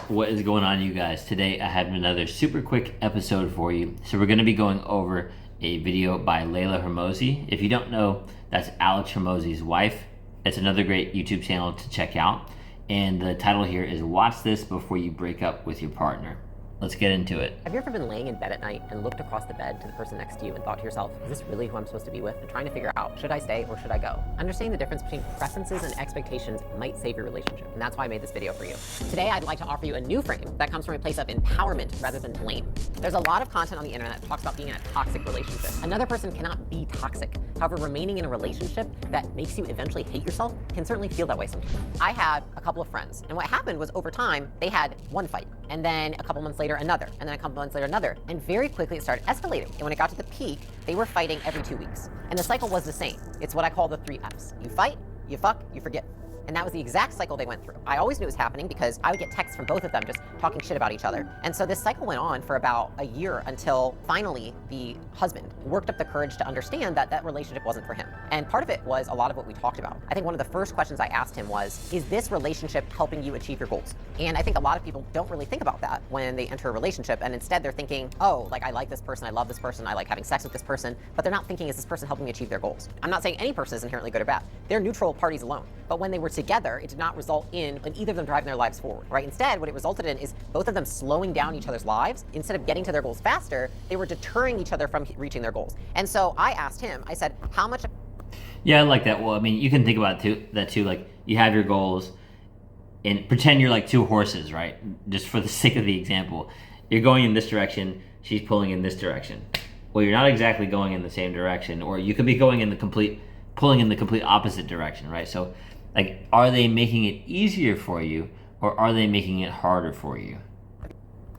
What is going on, you guys? Today I have another super quick episode for you. So we're going to be going over a video by Layla Hermosi. If you don't know, that's Alex Hermosi's wife. It's another great YouTube channel to check out. And the title here is Watch This Before You Break Up with Your Partner. Let's get into it. Have you ever been laying in bed at night and looked across the bed to the person next to you and thought to yourself, is this really who I'm supposed to be with? And trying to figure out, should I stay or should I go? Understanding the difference between preferences and expectations might save your relationship. And that's why I made this video for you. Today, I'd like to offer you a new frame that comes from a place of empowerment rather than blame. There's a lot of content on the internet that talks about being in a toxic relationship. Another person cannot be toxic. However, remaining in a relationship that makes you eventually hate yourself can certainly feel that way sometimes. I had a couple of friends, and what happened was over time, they had one fight, and then a couple months later, another, and then a couple months later, another. And very quickly, it started escalating. And when it got to the peak, they were fighting every 2 weeks. And the cycle was the same. It's what I call the 3 Fs. You fight, you fuck, you forget. And that was the exact cycle they went through. I always knew it was happening because I would get texts from both of them just talking shit about each other. And so this cycle went on for about a year until finally the husband worked up the courage to understand that that relationship wasn't for him. And part of it was a lot of what we talked about. I think one of the first questions I asked him was, is this relationship helping you achieve your goals? And I think a lot of people don't really think about that when they enter a relationship. And instead they're thinking, oh, like I like this person, I love this person, I like having sex with this person. But they're not thinking, is this person helping me achieve their goals? I'm not saying any person is inherently good or bad. They're neutral parties alone. But when they were together, it did not result in either of them driving their lives forward, right? Instead, what it resulted in is both of them slowing down each other's lives. Instead of getting to their goals faster, they were deterring each other from reaching their goals. And so I asked him, I said, how much? Yeah, I like that. Well, I mean, you can think about that too. Like, you have your goals and pretend you're like two horses, right? Just for the sake of the example. You're going in this direction, she's pulling in this direction. Well, you're not exactly going in the same direction, or you could be going in pulling in the complete opposite direction, right? So, like, are they making it easier for you, or are they making it harder for you?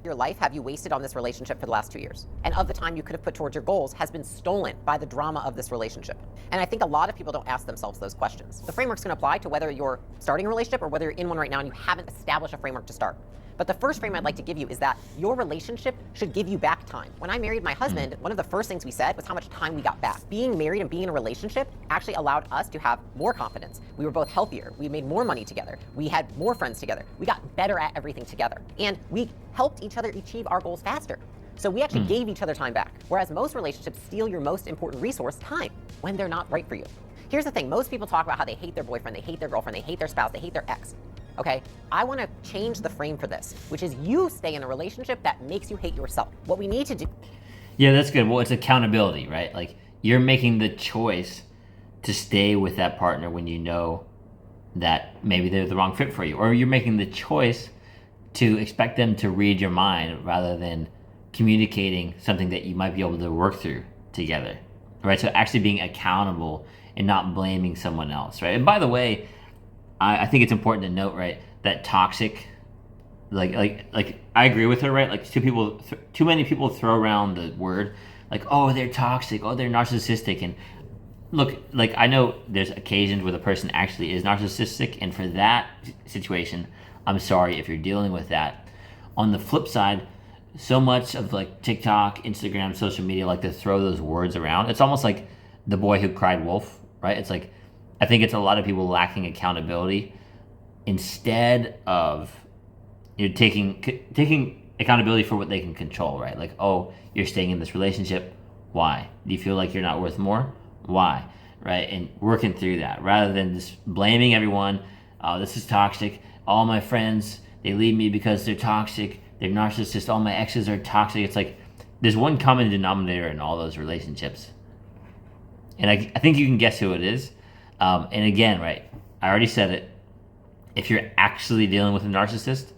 Your life have you wasted on this relationship for the last 2 years? And of the time you could have put towards your goals has been stolen by the drama of this relationship. And I think a lot of people don't ask themselves those questions. The framework's gonna apply to whether you're starting a relationship or whether you're in one right now and you haven't established a framework to start. But the first frame I'd like to give you is that your relationship should give you back time. When I married my husband, one of the first things we said was how much time we got back. Being married and being in a relationship actually allowed us to have more confidence. We were both healthier. We made more money together. We had more friends together. We got better at everything together. And we helped each other achieve our goals faster. So we actually gave each other time back. Whereas most relationships steal your most important resource, time, when they're not right for you. Here's the thing, most people talk about how they hate their boyfriend, they hate their girlfriend, they hate their spouse, they hate their ex. Okay, I want to change the frame for this, which is you stay in a relationship that makes you hate yourself. What we need to do. Yeah, that's good. Well, it's accountability, right? Like, you're making the choice to stay with that partner when you know that maybe they're the wrong fit for you, or you're making the choice to expect them to read your mind rather than communicating something that you might be able to work through together, right? So actually being accountable and not blaming someone else, right? And by the way, I think it's important to note, right, that toxic, like I agree with her, right? Like, too many people throw around the word, like, oh, they're toxic, oh, they're narcissistic. And look, like, I know there's occasions where the person actually is narcissistic, and for that situation, I'm sorry if you're dealing with that. On the flip side, so much of like TikTok, Instagram, social media like to throw those words around. It's almost like the boy who cried wolf, right? It's like, I think it's a lot of people lacking accountability instead of taking accountability for what they can control, right? Like, oh, you're staying in this relationship. Why? Do you feel like you're not worth more? Why? Right? And working through that rather than just blaming everyone. Oh, this is toxic. All my friends, they leave me because they're toxic. They're narcissists. All my exes are toxic. It's like there's one common denominator in all those relationships. And I think you can guess who it is. And again, right, I already said it. If you're actually dealing with a narcissist,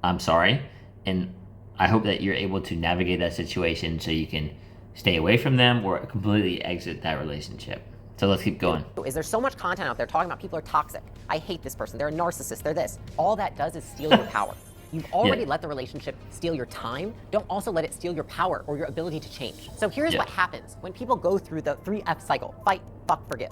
I'm sorry. And I hope that you're able to navigate that situation so you can stay away from them or completely exit that relationship. So let's keep going. Is there so much content out there talking about people are toxic? I hate this person. They're a narcissist. They're this. All that does is steal your power. You've already let the relationship steal your time. Don't also let it steal your power or your ability to change. So here's what happens when people go through the 3F cycle, fight, fuck, forget,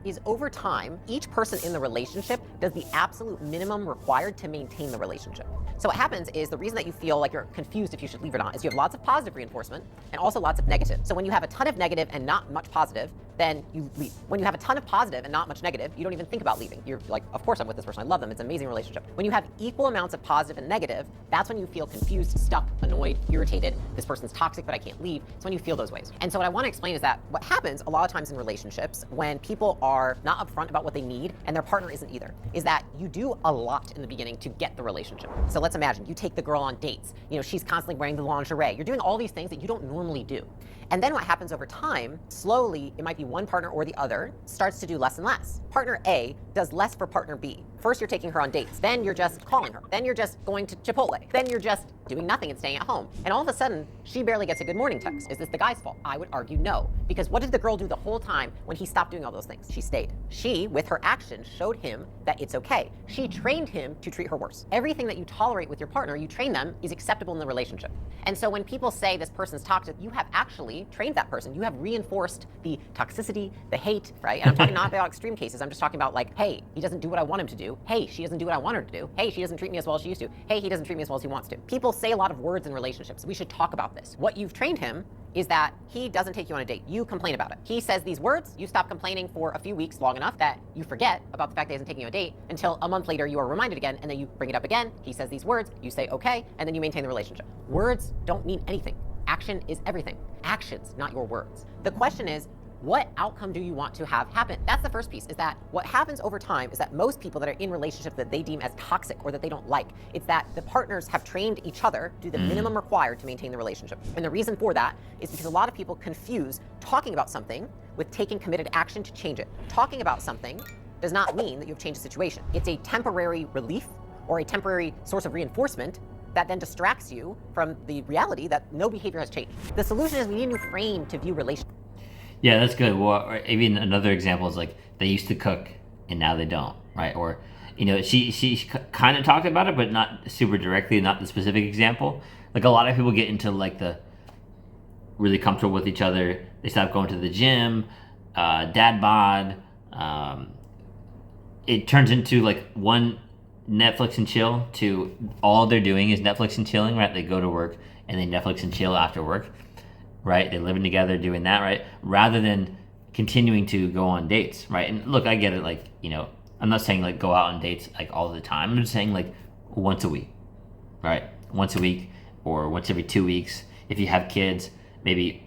is over time, each person in the relationship does the absolute minimum required to maintain the relationship. So what happens is the reason that you feel like you're confused if you should leave or not is you have lots of positive reinforcement and also lots of negative. So when you have a ton of negative and not much positive, then you leave. When you have a ton of positive and not much negative, you don't even think about leaving. You're like, of course I'm with this person, I love them, it's an amazing relationship. When you have equal amounts of positive and negative, that's when you feel confused, stuck, annoyed, irritated, this person's toxic but I can't leave. It's when you feel those ways. And so what I want to explain is that what happens a lot of times in relationships when people are not upfront about what they need and their partner isn't either, is that you do a lot in the beginning to get the relationship. So let's imagine you take the girl on dates. You know, she's constantly wearing the lingerie. You're doing all these things that you don't normally do. And then what happens over time, slowly, it might be one partner or the other, starts to do less and less. Partner A does less for partner B. First, you're taking her on dates. Then you're just calling her. Then you're just going to Chipotle. Then you're just doing nothing and staying at home. And all of a sudden, she barely gets a good morning text. Is this the guy's fault? I would argue no. Because what did the girl do the whole time when he stopped doing all those things? She stayed. She, with her actions, showed him that it's okay. She trained him to treat her worse. Everything that you tolerate with your partner, you train them, is acceptable in the relationship. And so when people say this person's toxic, you have actually trained that person. You have reinforced the toxicity, the hate, right? And I'm talking not about extreme cases. I'm just talking about like, hey, he doesn't do what I want him to do. Hey, she doesn't do what I want her to do. Hey, she doesn't treat me as well as she used to. Hey, he doesn't treat me as well as he wants to. People say a lot of words in relationships. We should talk about this. What you've trained him is that he doesn't take you on a date. You complain about it. He says these words, you stop complaining for a few weeks long enough that you forget about the fact that he isn't taking you on a date until a month later you are reminded again, and then you bring it up again. He says these words, you say okay, and then you maintain the relationship. Words don't mean anything. Action is everything. Actions, not your words. The question is, what outcome do you want to have happen? That's the first piece, is that what happens over time is that most people that are in relationships that they deem as toxic or that they don't like, it's that the partners have trained each other to do the minimum required to maintain the relationship. And the reason for that is because a lot of people confuse talking about something with taking committed action to change it. Talking about something does not mean that you've changed the situation. It's a temporary relief or a temporary source of reinforcement that then distracts you from the reality that no behavior has changed. The solution is we need a new frame to view relationships. Yeah, that's good. Well, even another example is like they used to cook and now they don't, right? Or, you know, she kind of talked about it, but not super directly, not the specific example. Like a lot of people get into like the really comfortable with each other. They stop going to the gym, dad bod. It turns into like one Netflix and chill to all they're doing is Netflix and chilling, right? They go to work and they Netflix and chill after work. Right? They're living together, doing that, right? Rather than continuing to go on dates, right? And look, I get it, like, you know, I'm not saying like go out on dates like all the time. I'm just saying like once a week, right? Once a week or once every 2 weeks. If you have kids, maybe,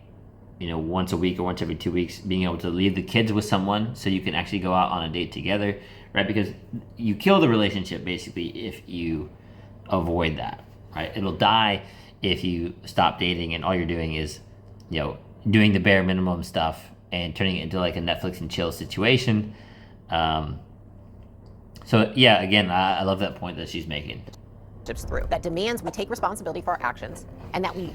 you know, once a week or once every 2 weeks, being able to leave the kids with someone so you can actually go out on a date together, right? Because you kill the relationship basically if you avoid that, right? It'll die if you stop dating and all you're doing is, you know, doing the bare minimum stuff and turning it into like a Netflix and chill situation. So yeah, again, I love that point that she's making. Through that demands we take responsibility for our actions and that we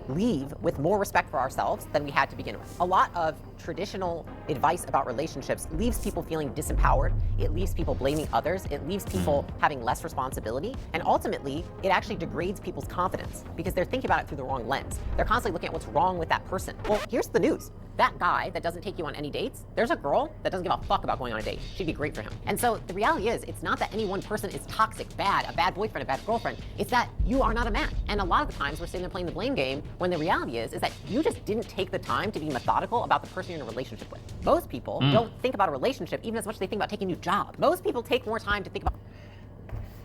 leave with more respect for ourselves than we had to begin with. A lot of traditional advice about relationships leaves people feeling disempowered. It leaves people blaming others. It leaves people having less responsibility. And ultimately, it actually degrades people's confidence because they're thinking about it through the wrong lens. They're constantly looking at what's wrong with that person. Well, here's the news. That guy that doesn't take you on any dates, there's a girl that doesn't give a fuck about going on a date. She'd be great for him. And so the reality is, it's not that any one person is toxic, bad, a bad boyfriend, a bad girlfriend. It's that you are not a match. And a lot of the times we're sitting there playing the blame game when the reality is that you just didn't take the time to be methodical about the person you're in a relationship with. Most people don't think about a relationship even as much as they think about taking a new job. Most people take more time to think about.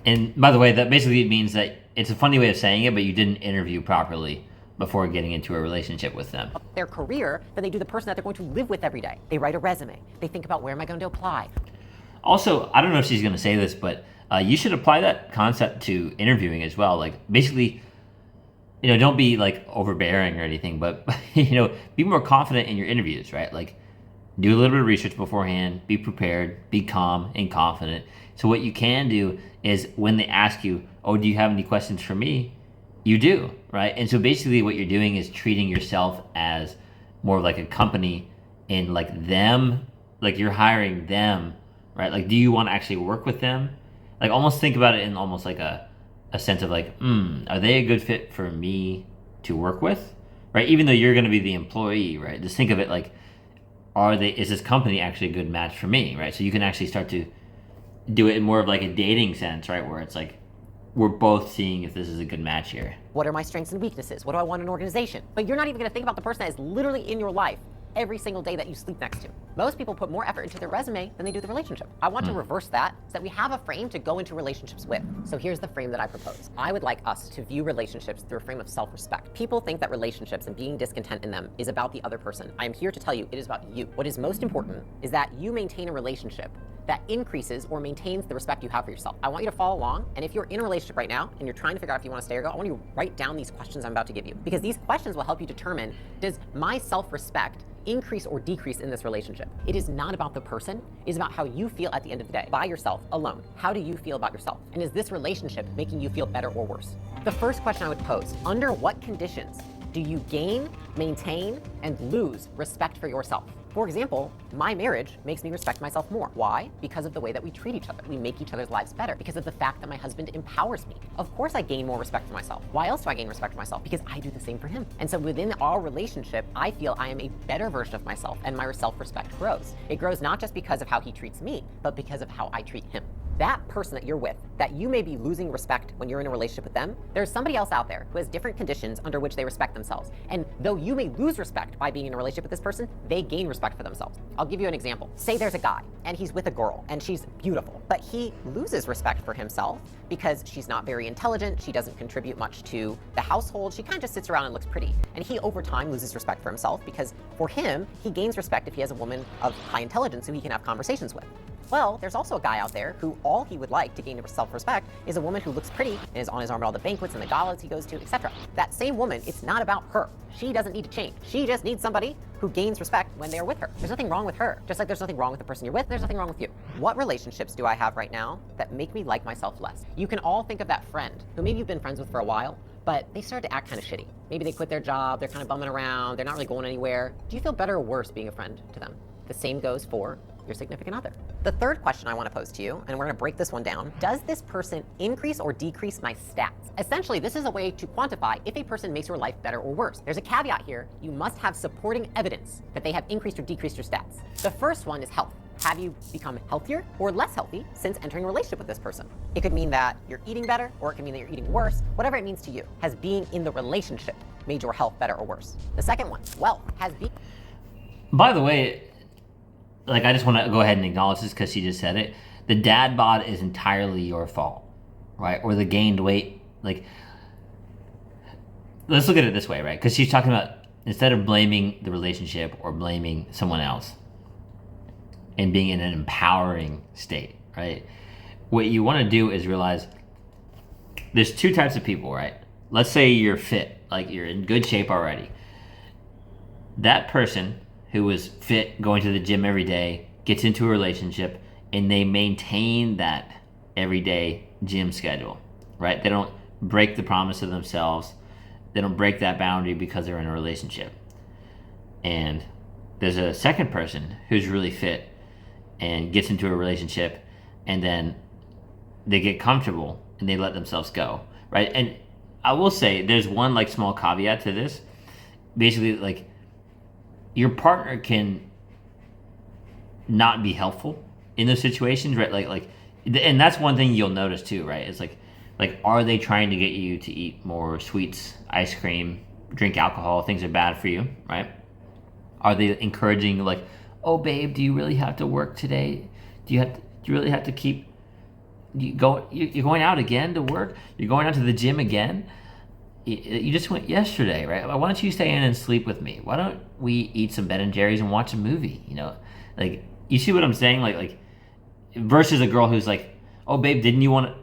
And by the way, that basically means that it's a funny way of saying it, but you didn't interview properly before getting into a relationship with them. Their career than they do the person that they're going to live with every day. They write a resume. They think about where am I going to apply. Also, I don't know if she's going to say this, but you should apply that concept to interviewing as well. Like basically, you know, don't be like overbearing or anything, but you know, be more confident in your interviews, right? Like do a little bit of research beforehand, be prepared, be calm and confident. So what you can do is when they ask you, oh, do you have any questions for me? You do, right? And so basically what you're doing is treating yourself as more like a company and like them, like you're hiring them, right? Like, do you want to actually work with them? Like almost think about it in almost like a sense of like, are they a good fit for me to work with, right? Even though you're going to be the employee, right? Just think of it like, is this company actually a good match for me, right? So you can actually start to do it in more of like a dating sense, right? Where it's like, we're both seeing if this is a good match here. What are my strengths and weaknesses? What do I want in an organization? But you're not even going to think about the person that is literally in your life every single day that you sleep next to. Most people put more effort into their resume than they do the relationship. I want to reverse that so that we have a frame to go into relationships with. So here's the frame that I propose. I would like us to view relationships through a frame of self-respect. People think that relationships and being discontent in them is about the other person. I am here to tell you it is about you. What is most important is that you maintain a relationship that increases or maintains the respect you have for yourself. I want you to follow along, and if you're in a relationship right now and you're trying to figure out if you want to stay or go, I want you to write down these questions I'm about to give you, because these questions will help you determine, does my self-respect increase or decrease in this relationship? It is not about the person, it is about how you feel at the end of the day, by yourself, alone. How do you feel about yourself? And is this relationship making you feel better or worse? The first question I would pose, under what conditions do you gain, maintain, and lose respect for yourself? For example, my marriage makes me respect myself more. Why? Because of the way that we treat each other. We make each other's lives better. Because of the fact that my husband empowers me. Of course I gain more respect for myself. Why else do I gain respect for myself? Because I do the same for him. And so within our relationship, I feel I am a better version of myself, and my self-respect grows. It grows not just because of how he treats me, but because of how I treat him. That person that you're with, that you may be losing respect when you're in a relationship with them, there's somebody else out there who has different conditions under which they respect themselves. And though you may lose respect by being in a relationship with this person, they gain respect for themselves. I'll give you an example. Say there's a guy and he's with a girl and she's beautiful, but he loses respect for himself because she's not very intelligent, she doesn't contribute much to the household, she kind of just sits around and looks pretty. And he over time loses respect for himself because for him, he gains respect if he has a woman of high intelligence who he can have conversations with. Well, there's also a guy out there who all he would like to gain self-respect is a woman who looks pretty and is on his arm at all the banquets and the galas he goes to, etc. That same woman, it's not about her. She doesn't need to change. She just needs somebody who gains respect when they're with her. There's nothing wrong with her. Just like there's nothing wrong with the person you're with, there's nothing wrong with you. What relationships do I have right now that make me like myself less? You can all think of that friend who maybe you've been friends with for a while, but they started to act kind of shitty. Maybe they quit their job, they're kind of bumming around, they're not really going anywhere. Do you feel better or worse being a friend to them? The same goes for your significant other. The third question I want to pose to you, and we're going to break this one down, does this person increase or decrease my stats? Essentially, this is a way to quantify if a person makes your life better or worse. There's a caveat here. You must have supporting evidence that they have increased or decreased your stats. The first one is health. Have you become healthier or less healthy since entering a relationship with this person? It could mean that you're eating better, or it could mean that you're eating worse, whatever it means to you. Has being in the relationship made your health better or worse? The second one, wealth. By the way, like, I just want to go ahead and acknowledge this because she just said it. The dad bod is entirely your fault, right? Or the gained weight. Like, let's look at it this way, right? Because she's talking about, instead of blaming the relationship or blaming someone else and being in an empowering state, right? What you want to do is realize there's two types of people, right? Let's say you're fit, like you're in good shape already. That person who was fit, going to the gym every day, gets into a relationship, and they maintain that everyday gym schedule, right? They don't break the promise of themselves. They don't break that boundary because they're in a relationship. And there's a second person who's really fit and gets into a relationship, and then they get comfortable and they let themselves go, right? And I will say there's one like small caveat to this. Basically, like, your partner can not be helpful in those situations, right? Like, and that's one thing you'll notice too, right? It's like, are they trying to get you to eat more sweets, ice cream, drink alcohol, things that are bad for you, right? Are they encouraging, like, oh babe, do you really have to work today? Do you really have to keep you're going out again to work? You're going out to the gym again? You just went yesterday, right? Why don't you stay in and sleep with me? Why don't we eat some Ben and Jerry's and watch a movie? You know, like, you see what I'm saying? Like versus a girl who's like, oh babe, didn't you want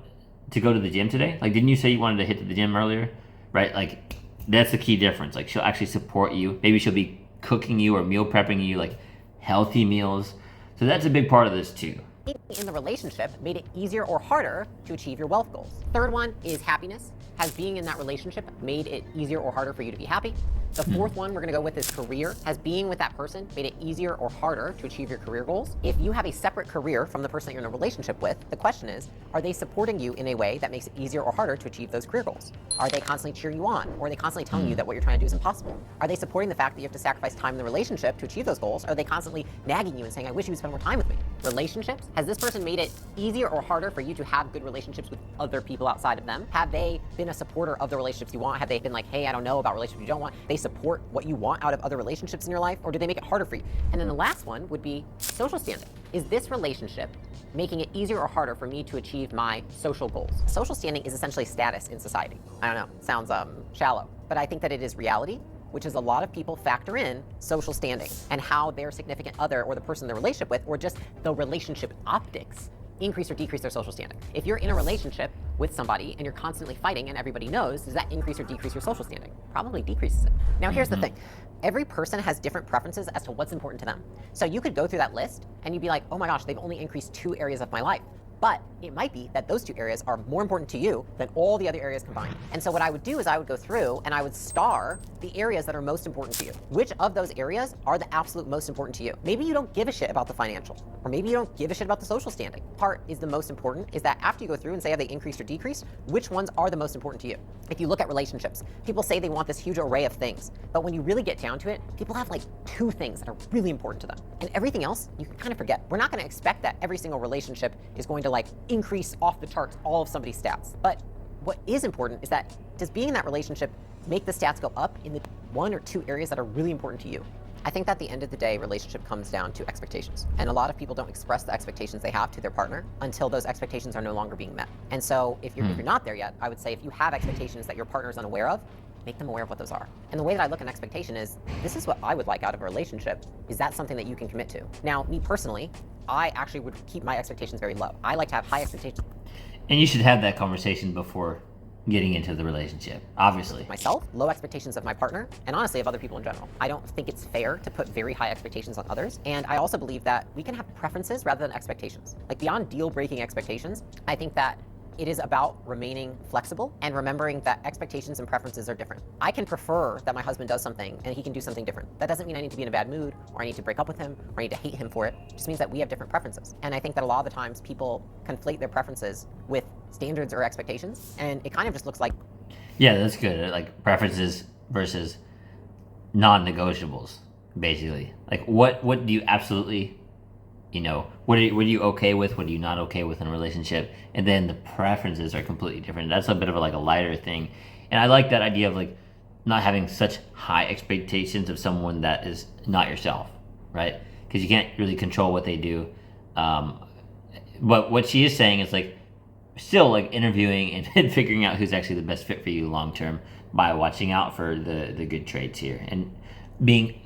to go to the gym today? Like, didn't you say you wanted to hit the gym earlier? Right? Like, that's the key difference. Like, she'll actually support you. Maybe she'll be cooking you or meal prepping you, like healthy meals. So that's a big part of this too. In the relationship made it easier or harder to achieve your wealth goals. Third one is happiness. Has being in that relationship made it easier or harder for you to be happy? The fourth one we're going to go with is career. Has being with that person made it easier or harder to achieve your career goals? If you have a separate career from the person that you're in a relationship with, the question is, are they supporting you in a way that makes it easier or harder to achieve those career goals? Are they constantly cheering you on? Or are they constantly telling you that what you're trying to do is impossible? Are they supporting the fact that you have to sacrifice time in the relationship to achieve those goals? Or are they constantly nagging you and saying, I wish you would spend more time with me? Relationships? Has this person made it easier or harder for you to have good relationships with other people outside of them? Have they been a supporter of the relationships you want? Have they been like, hey, I don't know about relationships you don't want? They support what you want out of other relationships in your life? Or do they make it harder for you? And then the last one would be social standing. Is this relationship making it easier or harder for me to achieve my social goals? Social standing is essentially status in society. I don't know, sounds shallow, but I think that it is reality, which is a lot of people factor in social standing and how their significant other or the person they're in a relationship with, or just the relationship optics, increase or decrease their social standing. If you're in a relationship with somebody and you're constantly fighting and everybody knows, does that increase or decrease your social standing? Probably decreases it. Now here's the thing. Every person has different preferences as to what's important to them. So you could go through that list and you'd be like, oh my gosh, they've only increased 2 areas of my life. But it might be that those 2 areas are more important to you than all the other areas combined. And so what I would do is I would go through and I would star the areas that are most important to you. Which of those areas are the absolute most important to you? Maybe you don't give a shit about the financial, or maybe you don't give a shit about the social standing. Part is the most important is that after you go through and say have they increased or decreased, which ones are the most important to you? If you look at relationships, people say they want this huge array of things, but when you really get down to it, people have like 2 things that are really important to them. And everything else, you can kind of forget. We're not gonna expect that every single relationship is going to like increase off the charts all of somebody's stats. But what is important is that does being in that relationship make the stats go up in the 1 or 2 areas that are really important to you? I think that at the end of the day, relationship comes down to expectations. And a lot of people don't express the expectations they have to their partner until those expectations are no longer being met. And so if you're not there yet, I would say if you have expectations that your partner is unaware of, make them aware of what those are. And the way that I look at an expectation is, this is what I would like out of a relationship. Is that something that you can commit to? Now, me personally, I actually would keep my expectations very low. I like to have high expectations. And you should have that conversation before getting into the relationship, obviously. Myself, low expectations of my partner, and honestly of other people in general. I don't think it's fair to put very high expectations on others. And I also believe that we can have preferences rather than expectations. Like beyond deal-breaking expectations, I think that it is about remaining flexible and remembering that expectations and preferences are different. I can prefer that my husband does something and he can do something different. That doesn't mean I need to be in a bad mood, or I need to break up with him, or I need to hate him for it. It just means that we have different preferences. And I think that a lot of the times people conflate their preferences with standards or expectations, and it kind of just looks like... Yeah, that's good. Like preferences versus non-negotiables, basically. Like what do you absolutely, what are you okay with, what are you not okay with in a relationship? And then the preferences are completely different. That's a bit of a lighter thing. And I like that idea of like not having such high expectations of someone that is not yourself, right? Because you can't really control what they do. But what she is saying is like still like interviewing and figuring out who's actually the best fit for you long term by watching out for the good traits here and being,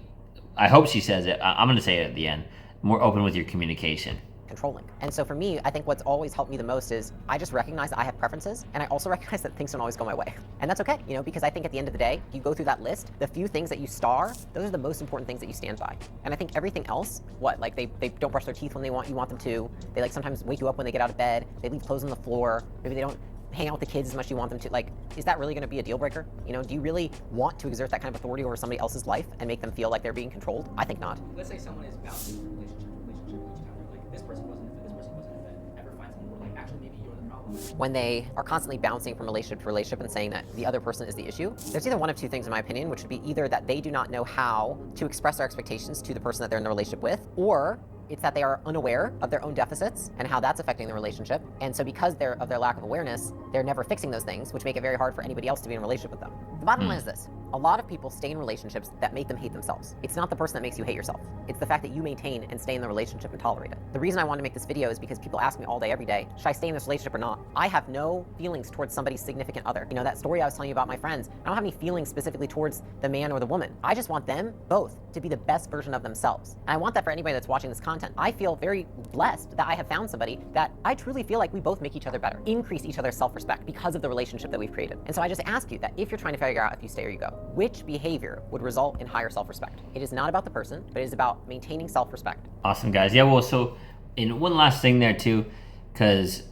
I hope she says it, I'm going to say it at the end, more open with your communication. Controlling. And so for me, I think what's always helped me the most is I just recognize that I have preferences, and I also recognize that things don't always go my way. And that's okay, because I think at the end of the day, you go through that list, the few things that you star, those are the most important things that you stand by. And I think everything else, like they don't brush their teeth when you want them to, they like sometimes wake you up when they get out of bed, they leave clothes on the floor, maybe they don't hang out with the kids as much as you want them to, like, is that really going to be a deal breaker? Do you really want to exert that kind of authority over somebody else's life and make them feel like they're being controlled? I think not. Let's say someone is bouncing from relationship to relationship each time. Like this person wasn't a fit, this person wasn't a fit. Ever find someone where like actually maybe you're the problem? When they are constantly bouncing from relationship to relationship and saying that the other person is the issue, there's either one of 2 things in my opinion, which would be either that they do not know how to express their expectations to the person that they're in the relationship with, or it's that they are unaware of their own deficits and how that's affecting the relationship. And so because of their lack of awareness, they're never fixing those things, which make it very hard for anybody else to be in a relationship with them. The bottom line is this. A lot of people stay in relationships that make them hate themselves. It's not the person that makes you hate yourself. It's the fact that you maintain and stay in the relationship and tolerate it. The reason I want to make this video is because people ask me all day, every day, should I stay in this relationship or not? I have no feelings towards somebody's significant other. That story I was telling you about my friends, I don't have any feelings specifically towards the man or the woman. I just want them both to be the best version of themselves. And I want that for anybody that's watching this content. I feel very blessed that I have found somebody that I truly feel like we both make each other better, increase each other's self-respect because of the relationship that we've created. And so I just ask you that if you're trying to figure out if you stay or you go, which behavior would result in higher self-respect? It is not about the person, but it is about maintaining self-respect. Awesome, guys. Yeah, well, so, and one last thing there too, because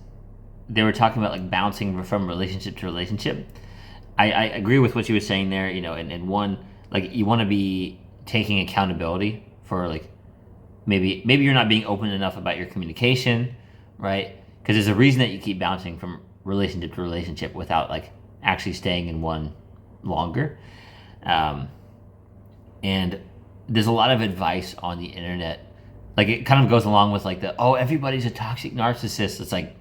they were talking about like bouncing from relationship to relationship. I agree with what you were saying there, and one, like you want to be taking accountability for like, maybe you're not being open enough about your communication, right? Because there's a reason that you keep bouncing from relationship to relationship without like actually staying in one longer. And there's a lot of advice on the internet like it kind of goes along with like the, oh, everybody's a toxic narcissist. It's like,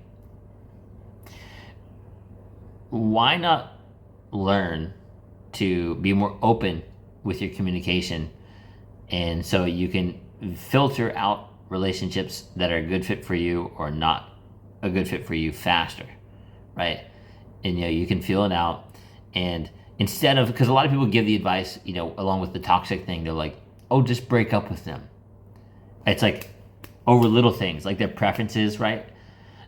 why not learn to be more open with your communication, and so you can filter out relationships that are a good fit for you or not a good fit for you faster, right? And you can feel it out, and instead of, because a lot of people give the advice, along with the toxic thing, they're like, oh, just break up with them. It's like over little things like their preferences, right?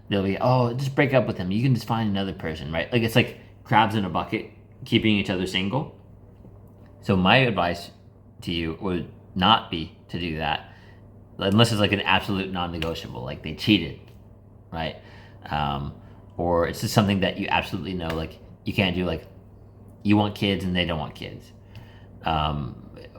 They'll be, oh, just break up with them, you can just find another person, right? Like it's like crabs in a bucket keeping each other single. So my advice to you would not be to do that unless it's like an absolute non-negotiable, like they cheated, right? Or it's just something that you absolutely know, like you can't do, like you want kids and they don't want kids,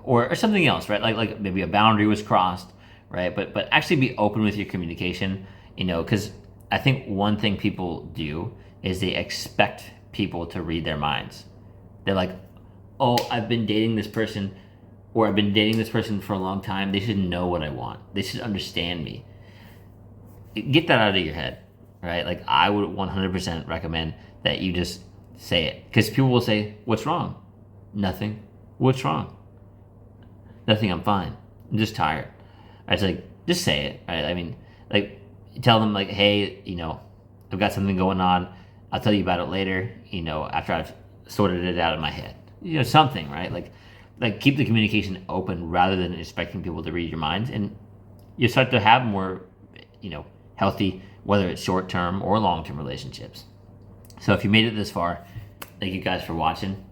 or something else, right? Like maybe a boundary was crossed, right? But actually be open with your communication, because I think one thing people do is they expect people to read their minds. They're like, oh, I've been dating this person, or I've been dating this person for a long time. They should know what I want. They should understand me. Get that out of your head, right? Like I would 100% recommend that you just say it, because people will say, what's wrong? Nothing. What's wrong? Nothing, I'm fine. I'm just tired. It's like, just say it, right? I mean, like, tell them like, hey, I've got something going on. I'll tell you about it later, after I've sorted it out in my head. Something, right? Like keep the communication open rather than expecting people to read your minds, and you start to have more, healthy, whether it's short-term or long-term relationships. So if you made it this far, thank you guys for watching.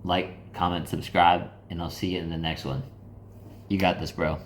Like, comment, subscribe, and I'll see you in the next one. You got this, bro.